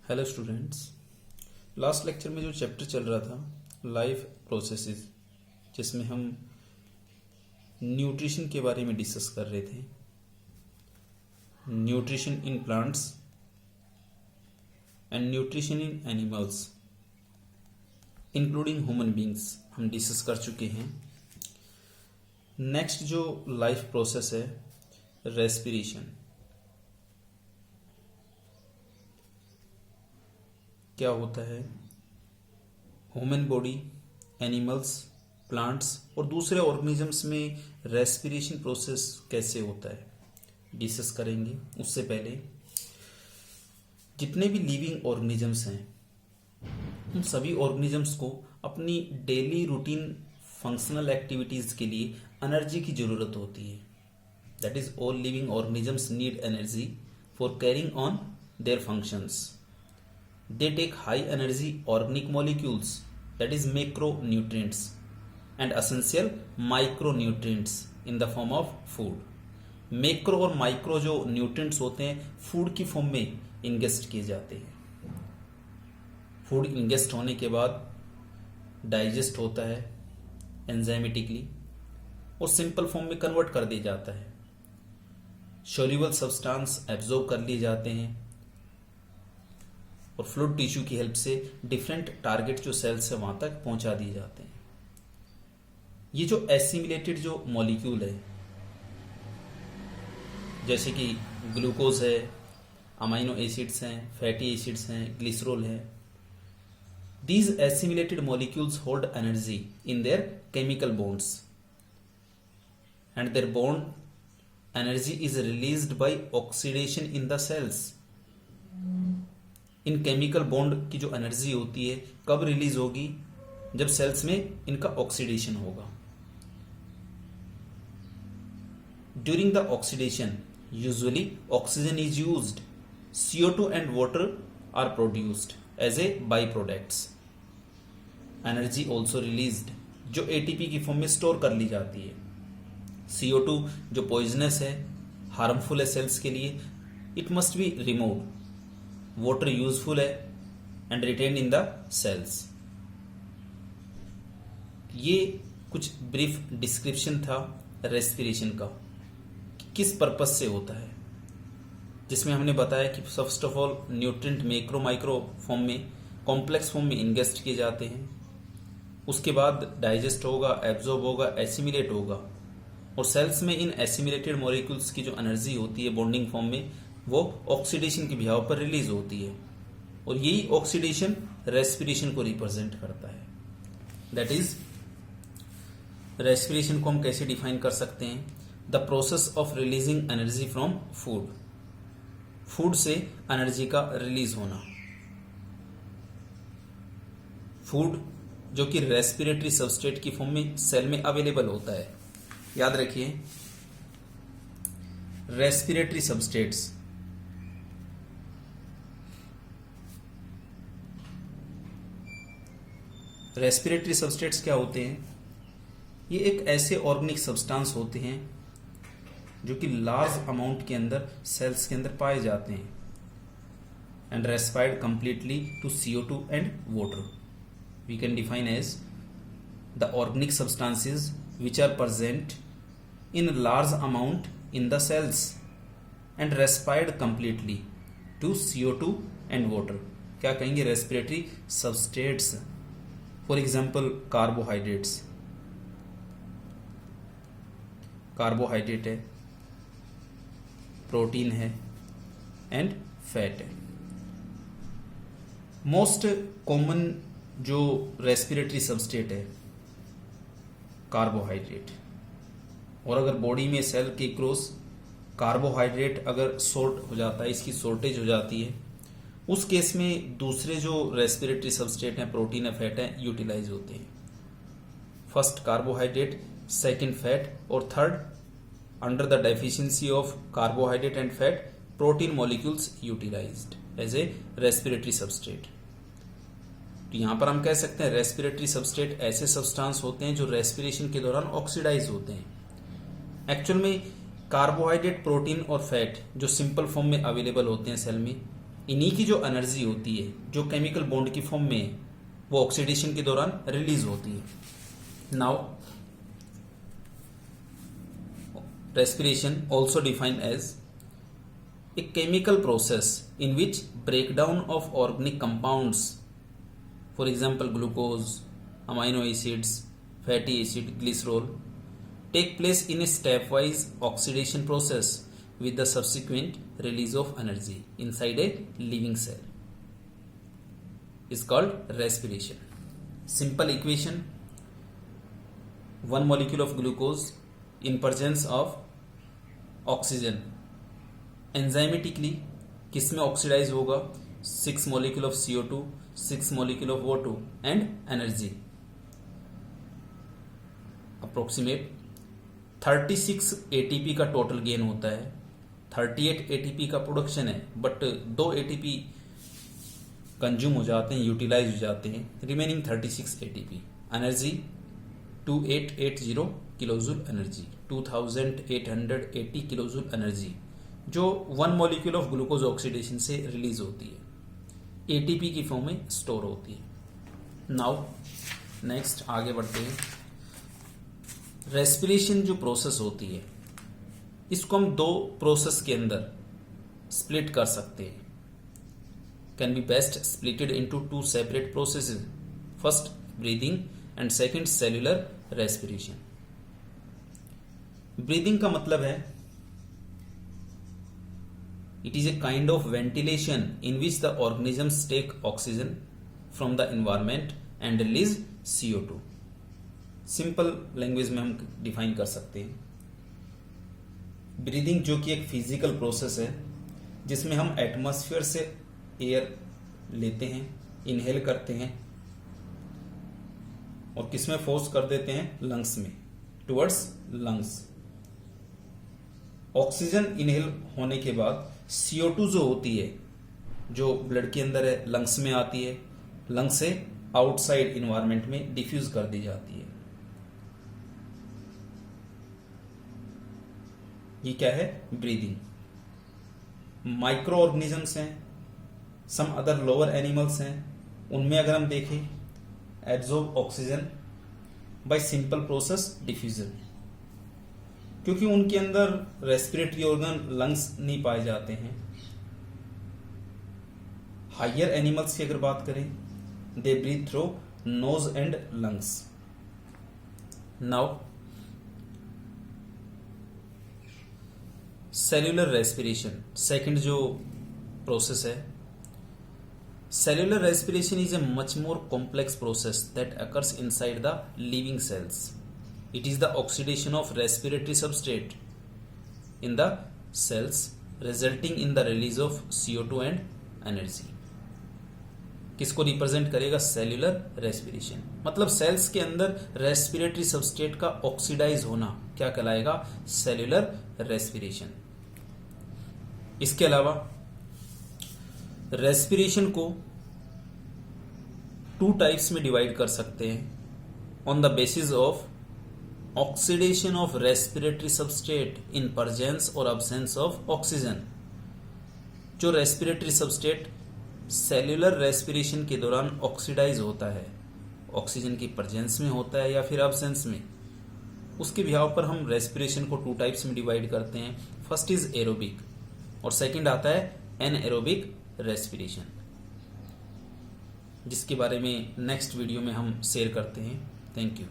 Hello students. Last lecture में जो chapter चल रहा था लाइफ प्रोसेसेस, जिसमें हम न्यूट्रिशन के बारे में डिस्कस कर रहे थे। Nutrition in plants and nutrition in animals including human beings हम डिस्कस कर चुके हैं। नेक्स्ट जो लाइफ प्रोसेस है रेस्पिरेशन। क्या होता है ह्यूमन बॉडी, एनिमल्स, प्लांट्स और दूसरे ऑर्गेनिजम्स में रेस्पिरेशन प्रोसेस कैसे होता है डिस्कस करेंगे। उससे पहले जितने भी लिविंग ऑर्गेनिजम्स हैं उन सभी ऑर्गेनिजम्स को अपनी डेली रूटीन फंक्शनल एक्टिविटीज़ के लिए एनर्जी की ज़रूरत होती है। That is all living organisms need energy for carrying on their functions. They take high energy organic molecules, that is macronutrients, and essential micronutrients in the form of food. Macro और micro जो nutrients होते हैं food की form में इंगेस्ट किए जाते हैं। Food इंगेस्ट होने के बाद डाइजेस्ट होता है एंजाइमेटिकली और सिंपल फॉर्म में कन्वर्ट कर दिया जाता है। सोल्यूबल सब्सटेंस एब्जॉर्ब कर लिए जाते हैं और फ्लूइड टिश्यू की हेल्प से डिफरेंट टारगेट जो सेल्स है वहां तक पहुंचा दिए जाते हैं। ये जो एसिमिलेटेड जो मॉलिक्यूल है जैसे कि ग्लूकोज है, अमाइनो एसिड्स हैं, फैटी एसिड्स हैं, ग्लिसरॉल है, these assimilated molecules hold energy in their chemical bonds and their bond energy is released by oxidation in the cells. इन केमिकल बॉन्ड की जो एनर्जी होती है कब रिलीज होगी? जब सेल्स में इनका ऑक्सीडेशन होगा। During the oxidation usually oxygen is used, CO2 and water are produced as a by products. Energy also released जो ATP की फॉर्म में स्टोर कर ली जाती है। CO2 जो पॉइजनस है, हार्मफुल है सेल्स के लिए, it must be removed. Water useful है and retain in the cells. ये कुछ ब्रीफ डिस्क्रिप्शन था रेस्पिरेशन का, किस पर्पस से होता है, जिसमें हमने बताया कि first of all nutrient macro micro form में, कॉम्प्लेक्स फॉर्म में इंगेस्ट किए जाते हैं। उसके बाद डाइजेस्ट होगा, एब्जॉर्ब होगा, एसिमिलेट होगा और सेल्स में इन एसिमिलेटेड मॉलिक्यूल्स की जो एनर्जी होती है बॉन्डिंग फॉर्म में वो ऑक्सीडेशन के बिहाव पर रिलीज होती है और यही ऑक्सीडेशन रेस्पिरेशन को रिप्रेजेंट करता है। दैट इज रेस्पिरेशन को हम कैसे डिफाइन कर सकते हैं? The process of releasing energy from food. Food से एनर्जी का रिलीज होना। फूड जो कि रेस्पिरेटरी सबस्ट्रेट की फॉर्म में सेल में अवेलेबल होता है। याद रखिए रेस्पिरेटरी सबस्ट्रेट्स रेस्पिरेटरी सबस्ट्रेट्स क्या होते हैं? ये एक ऐसे ऑर्गेनिक सब्सटेंस होते हैं जो कि लार्ज अमाउंट के अंदर सेल्स के अंदर पाए जाते हैं and respired completely to CO2 and water. We can define as the organic substances which are present in large amount in the cells and respired completely to CO2 and water. क्या कहेंगे? Respiratory substrates. For example carbohydrates. Carbohydrate है, protein है and fat है। Most common जो respiratory substrate है carbohydrate. और अगर body में सेल के क्रॉस कार्बोहाइड्रेट अगर शॉर्ट हो जाता है, इसकी शॉर्टेज हो जाती है, उस केस में दूसरे जो रेस्पिरेटरी सबस्ट्रेट हैं, प्रोटीन है, फैट है, यूटिलाइज होते हैं। फर्स्ट कार्बोहाइड्रेट, सेकंड फैट और third under the deficiency of carbohydrate and fat protein molecules utilised as a respiratory substrate. तो यहां पर हम कह सकते हैं रेस्पिरेटरी सबस्ट्रेट ऐसे सब्सटेंस होते हैं जो रेस्पिरेशन के दौरान ऑक्सीडाइज होते हैं। एक्चुअल में कार्बोहाइड्रेट, प्रोटीन और फैट जो सिंपल फॉर्म में अवेलेबल होते हैं सेल में, इन्हीं की जो एनर्जी होती है जो केमिकल बॉन्ड की फॉर्म में है वो ऑक्सीडेशन के दौरान रिलीज होती है। Now respiration also defined as a chemical process in which breakdown of organic compounds, for example glucose, amino acids, fatty acid, glycerol, take place in a stepwise oxidation process with the subsequent release of energy inside a living cell is called respiration. Simple equation: one molecule of glucose in presence of oxygen enzymatically किस में oxidise होगा? 6 molecule of CO2, 6 molecule of O2 and energy approximate 36 ATP का total gain होता है। 38 ATP का production है but 2 ATP consume हो जाते हैं, यूटिलाइज हो जाते हैं, remaining 36 ATP। Energy 2880 kilojoule energy, 2880 kilojoule energy जो 1 मॉलिक्यूल ऑफ ग्लूकोज ऑक्सीडेशन से रिलीज होती है, एटीपी की फॉर्म में स्टोर होती है। नाउ नेक्स्ट आगे बढ़ते हैं। रेस्पिरेशन जो प्रोसेस होती है इसको हम दो प्रोसेस के अंदर स्प्लिट कर सकते हैं। Can be best splitted into 2 separate processes, first breathing and second cellular respiration. Breathing का मतलब है it is a kind of ventilation in which the organisms take oxygen from the environment and release CO2। Simple language में हम define कर सकते हैं breathing जो कि एक फिजिकल प्रोसेस है जिसमें हम एटमॉस्फेयर से एयर लेते हैं, इनहेल करते हैं और किसमें फोर्स कर देते हैं? लंग्स में, टुवर्ड्स लंग्स। ऑक्सीजन इनहेल होने के बाद CO2 जो होती है जो ब्लड के अंदर है लंग्स में आती है, लंग्स से आउटसाइड इन्वायरमेंट में डिफ्यूज कर दी जाती है। ये क्या है? ब्रीदिंग। माइक्रो ऑर्गेनिजम्स हैं, सम अदर लोअर एनिमल्स हैं, उनमें अगर हम देखें absorb oxygen by simple process diffusion, क्योंकि उनके अंदर रेस्पिरेटरी ऑर्गन लंग्स नहीं पाए जाते हैं। हायर एनिमल्स की अगर बात करें they breathe through nose and lungs. Now cellular respiration second जो प्रोसेस है। Cellular respiration is a much more complex process that occurs inside the living cells. It is the oxidation of respiratory substrate in the cells resulting in the release of CO2 and energy. किसको represent करेगा? Cellular respiration. मतलब sales के अंदर respiratory substrate का oxidise होना क्या कहलाएगा? Cellular respiration. इसके अलावा रेस्पिरेशन को 2 टाइप्स में डिवाइड कर सकते हैं on the basis of oxidation of respiratory substrate in presence और अब्सेंस ऑफ ऑक्सीजन। जो रेस्पिरेटरी सबस्ट्रेट सेल्यूलर रेस्पिरेशन के दौरान ऑक्सीडाइज होता है, ऑक्सीजन की प्रेजेंस में होता है या फिर अब्सेंस में, उसके बिहाव पर हम रेस्पिरेशन को 2 टाइप्स में डिवाइड करते हैं। फर्स्ट इज एरोबिक और सेकंड आता है एनएरोबिक रेस्पिरेशन, जिसके बारे में नेक्स्ट वीडियो में हम शेयर करते हैं। Thank you.